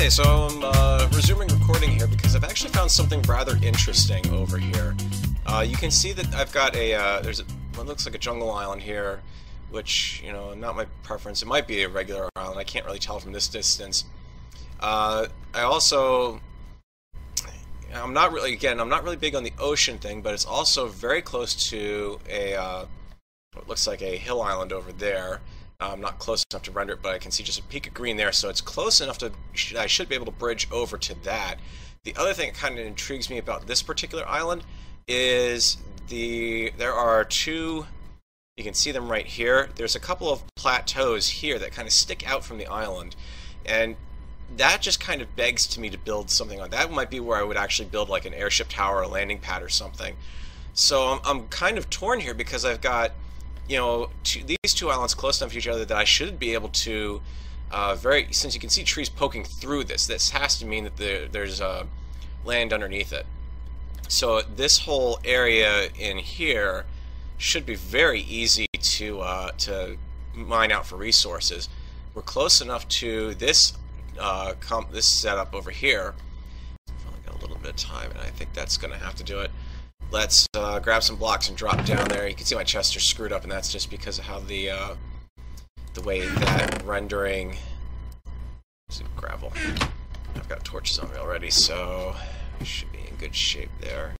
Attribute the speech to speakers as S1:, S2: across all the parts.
S1: Okay, so I'm resuming recording here because I've actually found something rather interesting over here. You can see that I've got a, there's what looks like a jungle island here, which, you know, not my preference. It might be a regular island. I can't really tell from this distance. I also, I'm not really big on the ocean thing, but it's also very close to a, what looks like a hill island over there. I'm not close enough to render it, but I can see just a peak of green there, so it's close enough to, I should be able to bridge over to that. The other thing that kind of intrigues me about this particular island is there are two, you can see them right here, there's a couple of plateaus here that kind of stick out from the island, and that just kind of begs to me to build something like that. Might be where I would actually build like an airship tower or a landing pad or something. So I'm kind of torn here because I've got, you know, these two islands close enough to each other that I should be able to, since you can see trees poking through this has to mean that there's land underneath it. So this whole area in here should be very easy to mine out for resources. We're close enough to this this setup over here. I've only got a little bit of time, and I think that's going to have to do it. Let's grab some blocks and drop down there. You can see my chests are screwed up, and that's just because of how the way that rendering. Some gravel. I've got torches on me already, so I should be in good shape there.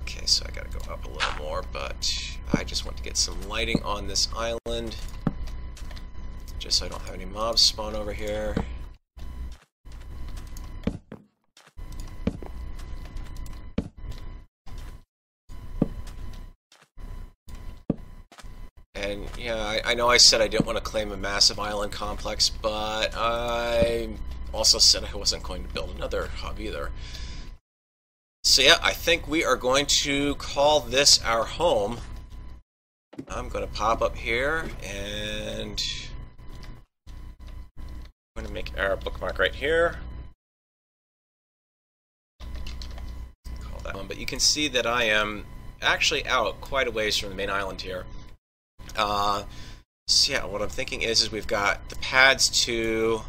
S1: Okay, so I gotta go up a little more, but I just want to get some lighting on this island, just so I don't have any mobs spawn over here. And yeah, I know I said I didn't want to claim a massive island complex, but I also said I wasn't going to build another hub either. So yeah, I think we are going to call this our home. I'm going to pop up here, and I'm going to make our bookmark right here. Call that one. But you can see that I am actually out quite a ways from the main island here. So yeah, what I'm thinking is we've got the pads to,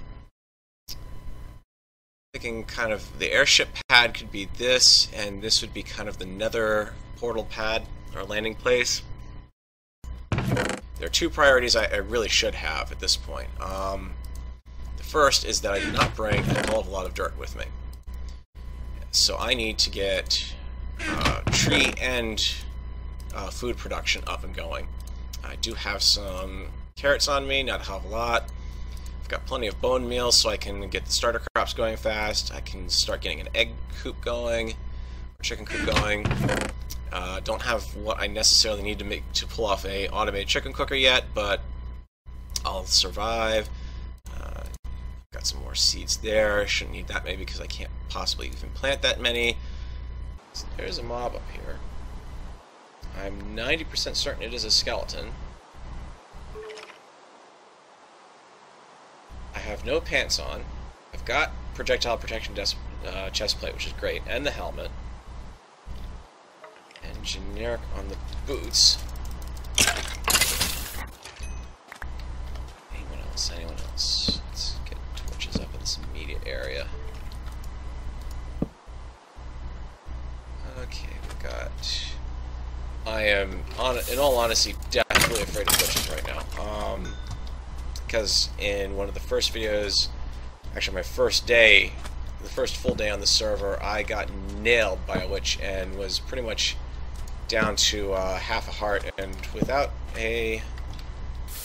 S1: thinking kind of the airship pad could be this, and this would be kind of the nether portal pad or landing place. There are two priorities I really should have at this point. The first is that I did not bring a hell of a lot of dirt with me, so I need to get tree and food production up and going. I do have some carrots on me, not a hell of a lot. I've got plenty of bone meal, so I can get the starter crops going fast. I can start getting an egg coop going, or chicken coop going. Don't have what I necessarily need to pull off a automated chicken cooker yet, but I'll survive. Got some more seeds there. Shouldn't need that many because I can't possibly even plant that many. So there's a mob up here. I'm 90% certain it is a skeleton. I have no pants on. I've got projectile protection chest plate, which is great, and the helmet. And generic on the boots. Anyone else? Anyone else? Let's get torches up in this immediate area. Okay, we've got... I am, in all honesty, definitely afraid of glitches right now. Because in one of the first videos, actually my first day, the first full day on the server, I got nailed by a witch and was pretty much down to half a heart, and without a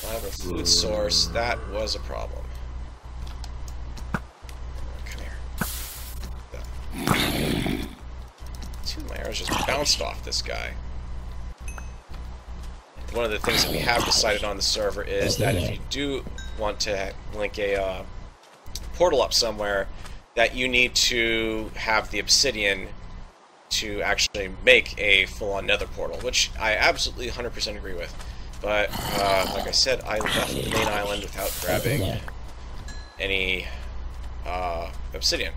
S1: reliable food source, that was a problem. Come here. Two of my arrows just bounced off this guy. One of the things that we have decided on the server is that if you do want to link a portal up somewhere, that you need to have the obsidian to actually make a full-on nether portal, which I absolutely 100% agree with. But, like I said, I left the main island without grabbing any obsidian,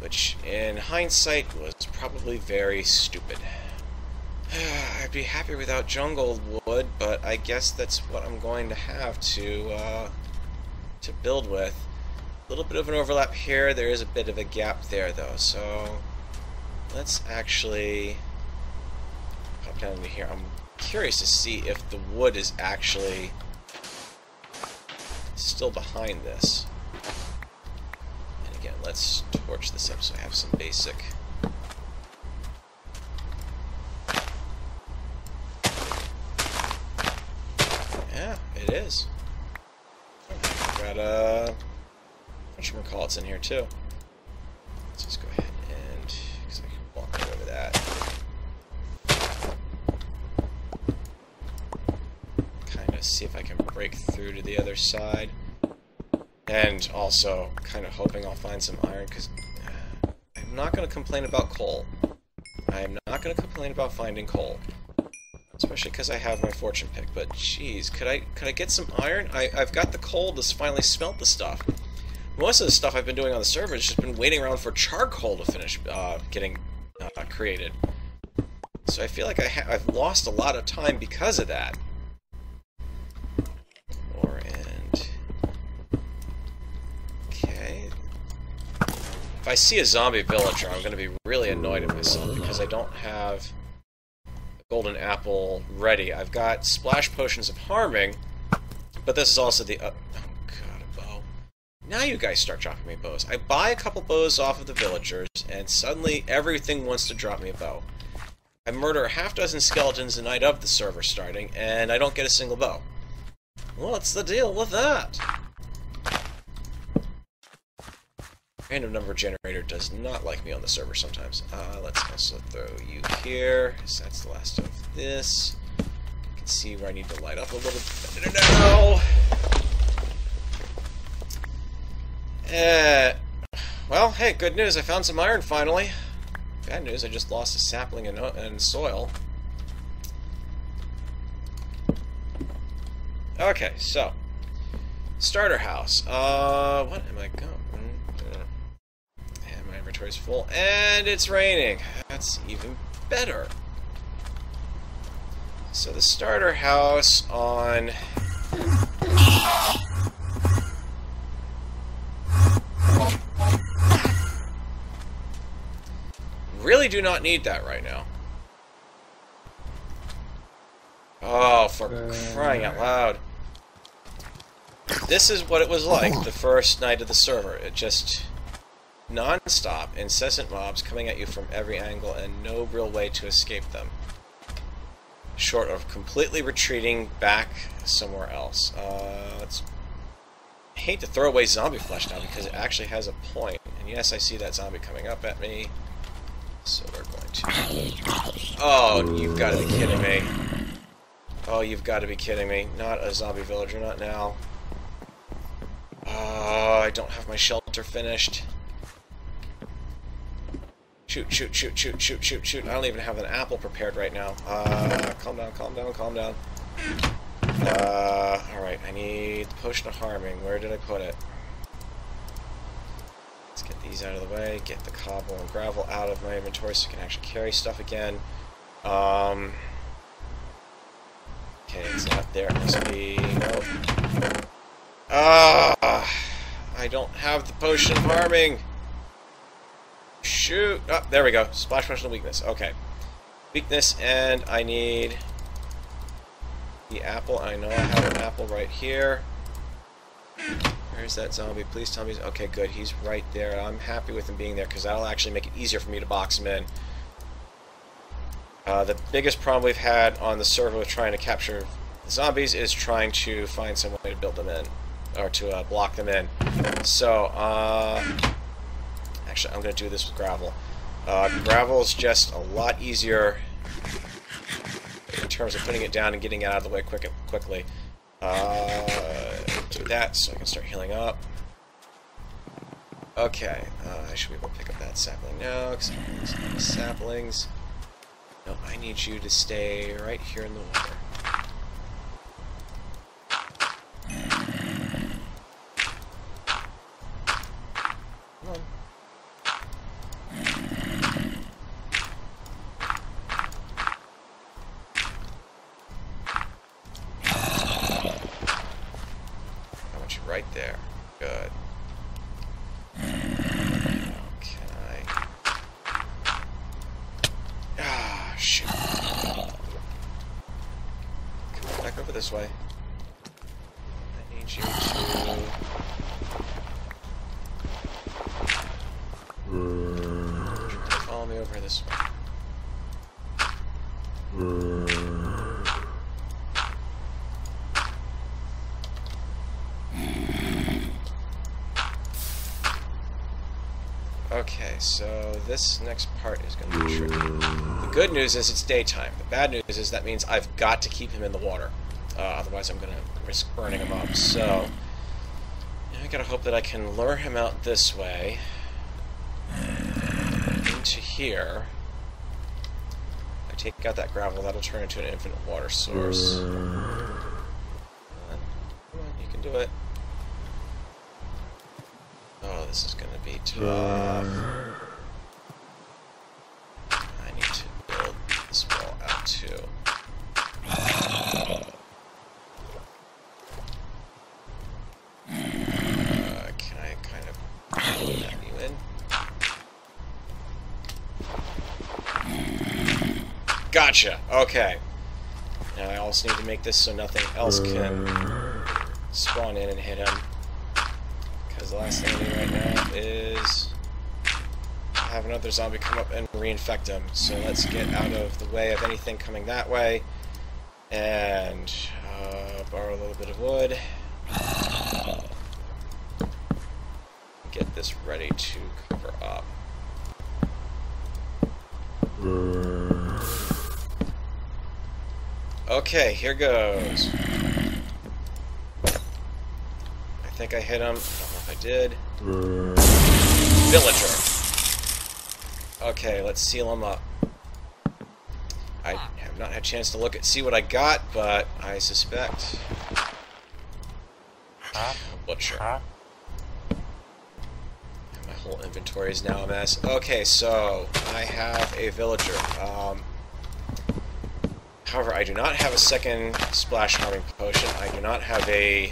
S1: which in hindsight was probably very stupid. I'd be happy without jungle wood, but I guess that's what I'm going to have to build with. A little bit of an overlap here. There is a bit of a gap there, though. So let's actually pop down into here. I'm curious to see if the wood is actually still behind this. And again, let's torch this up so I have some basic. Yeah, it is. Got a whatchamacallit's in here too. Let's just go ahead and, because I can walk right over that. Kind of see if I can break through to the other side. And also kind of hoping I'll find some iron, because I'm not going to complain about coal. I am not going to complain about finding coal. Especially because I have my fortune pick, but jeez, could I get some iron? I've got the coal to finally smelt the stuff. Most of the stuff I've been doing on the server has just been waiting around for charcoal to finish getting created. So I feel like I've lost a lot of time because of that. Okay. If I see a zombie villager, I'm going to be really annoyed at myself because I don't have golden apple ready. I've got splash potions of harming, but this is also the... oh god, a bow. Now you guys start dropping me bows. I buy a couple bows off of the villagers, and suddenly everything wants to drop me a bow. I murder a half-dozen skeletons the night of the server starting, and I don't get a single bow. What's the deal with that? Random number generator does not like me on the server sometimes. Let's also throw you here, so that's the last of this. You can see where I need to light up a little bit now. Well, hey, good news, I found some iron finally. Bad news, I just lost a sapling and soil. Okay, so starter house. What am I going? My inventory's full, and it's raining. That's even better. So the starter house on... really do not need that right now. Oh, for crying out loud. This is what it was like the first night of the server. It just... non-stop, incessant mobs coming at you from every angle and no real way to escape them. Short of completely retreating back somewhere else. I hate to throw away zombie flesh now because it actually has a point. And yes, I see that zombie coming up at me. So we're going to... oh, you've got to be kidding me. Oh, you've got to be kidding me. Not a zombie villager, not now. Oh, I don't have my shelter finished. Shoot, shoot, shoot, shoot, shoot, shoot, shoot. I don't even have an apple prepared right now. Calm down, calm down, calm down. Alright, I need the potion of harming. Where did I put it? Let's get these out of the way, get the cobble and gravel out of my inventory so I can actually carry stuff again. Okay, it's not there. It must be... nope. I don't have the potion of harming. Shoot! Oh, there we go. Splash potion of weakness. Okay. Weakness, and I need the apple. I know I have an apple right here. Where's that zombie? Please tell me. Okay, good. He's right there. I'm happy with him being there because that'll actually make it easier for me to box him in. The biggest problem we've had on the server with trying to capture zombies is trying to find some way to build them in, or to block them in. So, actually, I'm going to do this with gravel. Gravel is just a lot easier in terms of putting it down and getting it out of the way quickly. Do that so I can start healing up. Okay, I should be able to pick up that sapling now, because I need some saplings. No, I need you to stay right here in the water. Come on. right there. Good. Can I... Ah, shoot. Come on, back over this way. I need you to... follow me over this way. Okay, so this next part is going to be tricky. The good news is it's daytime. The bad news is that means I've got to keep him in the water. Otherwise I'm going to risk burning him up. So, I gotta hope that I can lure him out this way. Into here. I take out that gravel, that'll turn into an infinite water source. Come on, you can do it. Oh, this is gonna be tough. I need to build this wall out too. Can I kind of pull you in? Gotcha! Okay. Now I also need to make this so nothing else can spawn in and hit him. Because the last thing I need right now is have another zombie come up and reinfect him. So let's get out of the way of anything coming that way. And borrow a little bit of wood. Get this ready to cover up. Okay, here goes. I think I hit him. I don't know if I did. Villager. Okay, let's seal him up. I have not had a chance to see what I got, but I suspect... Butcher. And my whole inventory is now a mess. Okay, so I have a villager. However, I do not have a second splash harming potion. I do not have a...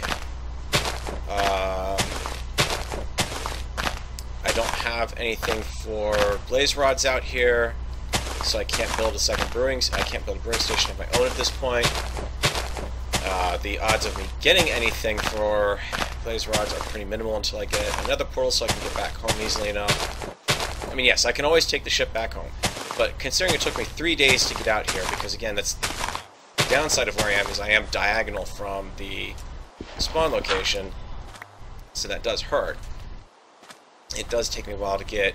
S1: I don't have anything for blaze rods out here, so I can't build a second brewing. I can't build a brewing station of my own at this point. The odds of me getting anything for blaze rods are pretty minimal until I get another portal, so I can get back home easily enough. I mean, yes, I can always take the ship back home, but considering it took me 3 days to get out here, because again, that's the downside of where I am, is I am diagonal from the spawn location, so that does hurt. It does take me a while to get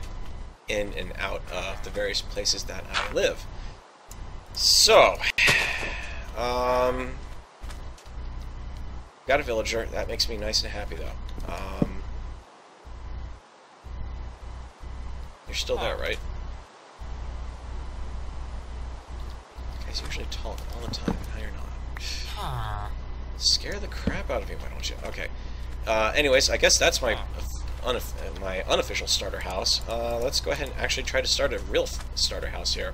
S1: in and out of the various places that I live. So, got a villager. That makes me nice and happy, though. You're still there, right? You guys usually talk all the time, now you're not. Scare the crap out of me, why don't you? Okay. Anyways, I guess that's my my unofficial starter house. Let's go ahead and actually try to start a real starter house here.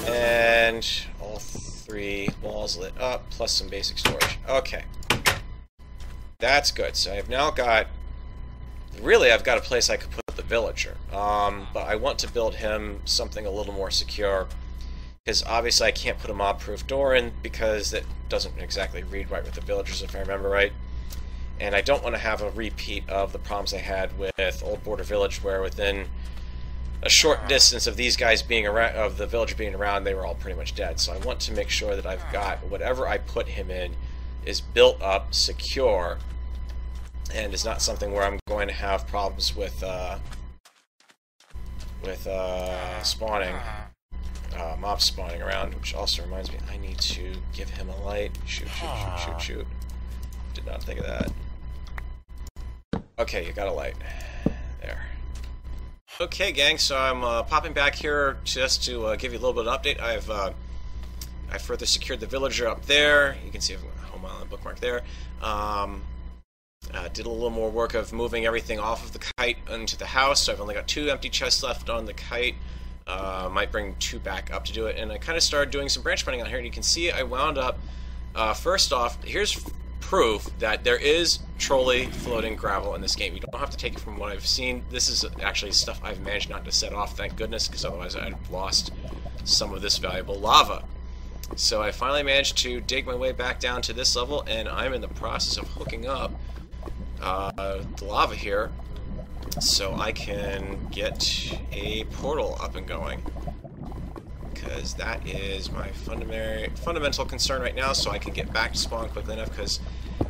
S1: And all 3 walls lit up, plus some basic storage. Okay. That's good. So I've now got... Really, I've got a place I could put the villager. But I want to build him something a little more secure. Because obviously I can't put a mob-proof door in, because that doesn't exactly read right with the villagers, if I remember right. And I don't want to have a repeat of the problems I had with Old Border Village, where within a short distance of these guys being around, of the villager being around, they were all pretty much dead. So I want to make sure that I've got whatever I put him in is built up, secure, and is not something where I'm going to have problems with spawning, mobs spawning around. Which also reminds me, I need to give him a light. Shoot, shoot, shoot, shoot, shoot. Did not think of that. Okay, you got a light. There. Okay, gang, so I'm popping back here just to give you a little bit of an update. I further secured the villager up there. You can see I've got a home island bookmark there. Did a little more work of moving everything off of the kite into the house, so I've only got 2 empty chests left on the kite. Might bring 2 back up to do it, and I kind of started doing some branch mining on here, and you can see I wound up, first off, here's proof that there is trolley floating gravel in this game. You don't have to take it from what I've seen. This is actually stuff I've managed not to set off, thank goodness, because otherwise I'd have lost some of this valuable lava. So I finally managed to dig my way back down to this level, and I'm in the process of hooking up the lava here so I can get a portal up and going, because that is my fundamental concern right now, so I can get back to spawn quickly enough. Because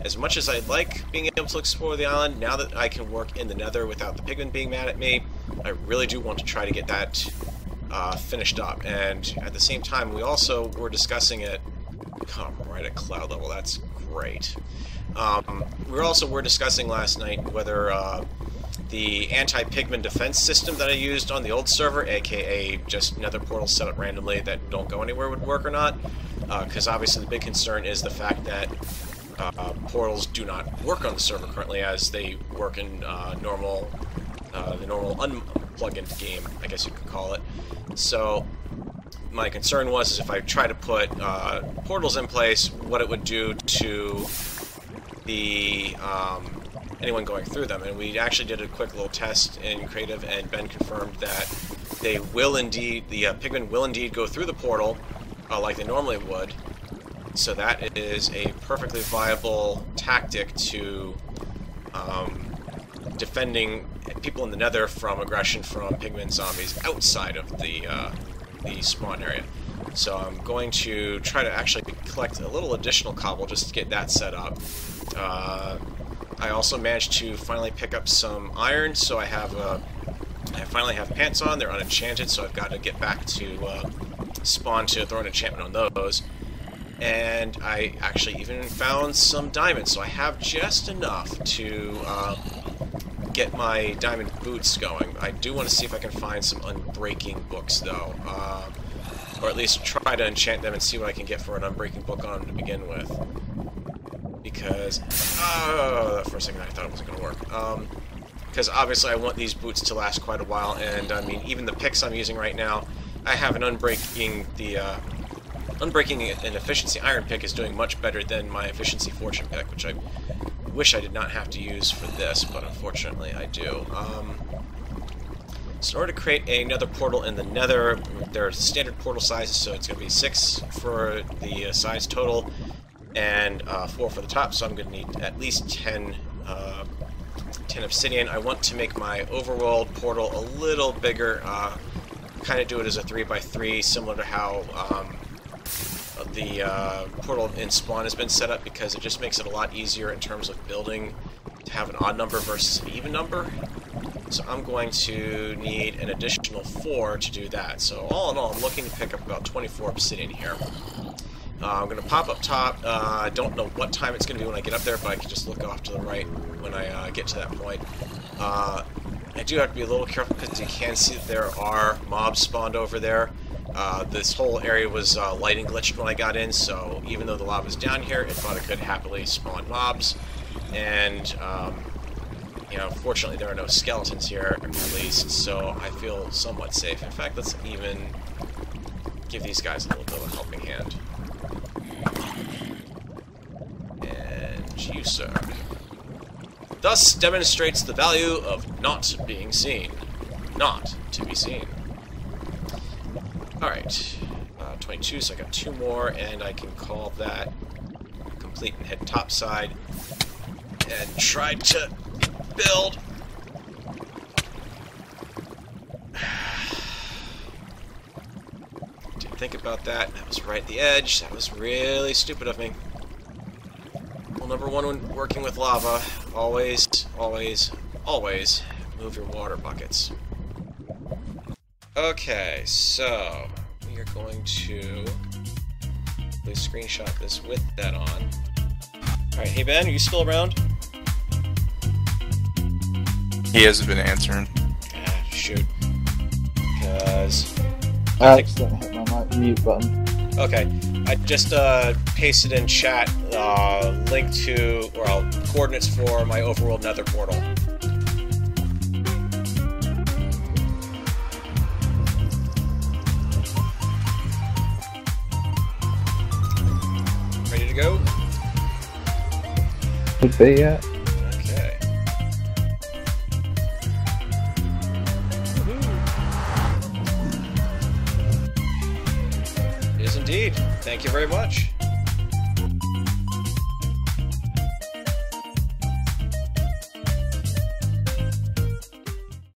S1: as much as I'd like being able to explore the island, now that I can work in the nether without the pigmen being mad at me, I really do want to try to get that finished up. And at the same time, we also were discussing it. Come right at cloud level, that's great. We were discussing last night whether the anti-pigmen defense system that I used on the old server, aka just nether portals set up randomly that don't go anywhere, would work or not. Because obviously the big concern is the fact that portals do not work on the server currently, as they work in the normal unplug-in game, I guess you could call it. So my concern was if I try to put portals in place, what it would do to the anyone going through them. And we actually did a quick little test in creative, and Ben confirmed that they will indeed, the pigmen will indeed go through the portal like they normally would. So that is a perfectly viable tactic to defending people in the nether from aggression from pigmen zombies outside of the spawn area. So I'm going to try to actually collect a little additional cobble just to get that set up. I also managed to finally pick up some iron, so I finally have pants on. They're unenchanted, so I've got to get back to spawn to throw an enchantment on those. And I actually even found some diamonds, so I have just enough to get my diamond boots going. I do want to see if I can find some unbreaking books, though. Or at least try to enchant them and see what I can get for an unbreaking book on them to begin with. Because, for a second I thought it wasn't going to work. Because obviously I want these boots to last quite a while, and I mean, even the picks I'm using right now, I have an unbreaking and efficiency iron pick is doing much better than my efficiency fortune pick, which I wish I did not have to use for this, but unfortunately I do. So in order to create another portal in the nether, there are standard portal sizes, so it's going to be 6 for the size total, and 4 for the top, so I'm going to need at least 10 obsidian. I want to make my overworld portal a little bigger, kind of do it as a 3x3, similar to how the portal in Spawn has been set up, because it just makes it a lot easier in terms of building to have an odd number versus an even number. So I'm going to need an additional 4 to do that. So all in all, I'm looking to pick up about 24 obsidian here. I'm going to pop up top. I don't know what time it's going to be when I get up there, but I can just look off to the right when I get to that point. I do have to be a little careful because you can see that there are mobs spawned over there. This whole area was lighting glitched when I got in, so even though the lava's down here, it thought it could happily spawn mobs. And you know, fortunately there are no skeletons here, at least, so I feel somewhat safe. In fact, let's even give these guys a little bit of a helping hand. And you, sir. Thus demonstrates the value of not being seen. Not to be seen. Alright. 22, so I got 2 more, and I can call that complete and head topside. And try to build. Didn't think about that. That was right at the edge. That was really stupid of me. Rule number 1 when working with lava, always, always, always move your water buckets. Okay, so we are going to please screenshot this with that on. Alright, hey Ben, are you still around?
S2: He hasn't been answering.
S1: Ah, shoot. Because
S3: I accidentally hit my mute button.
S1: okay, I just pasted in chat link to, well, coordinates for my overworld nether portal. Ready to go?
S3: Should be, yeah.
S1: Okay. It is indeed. Thank you very much.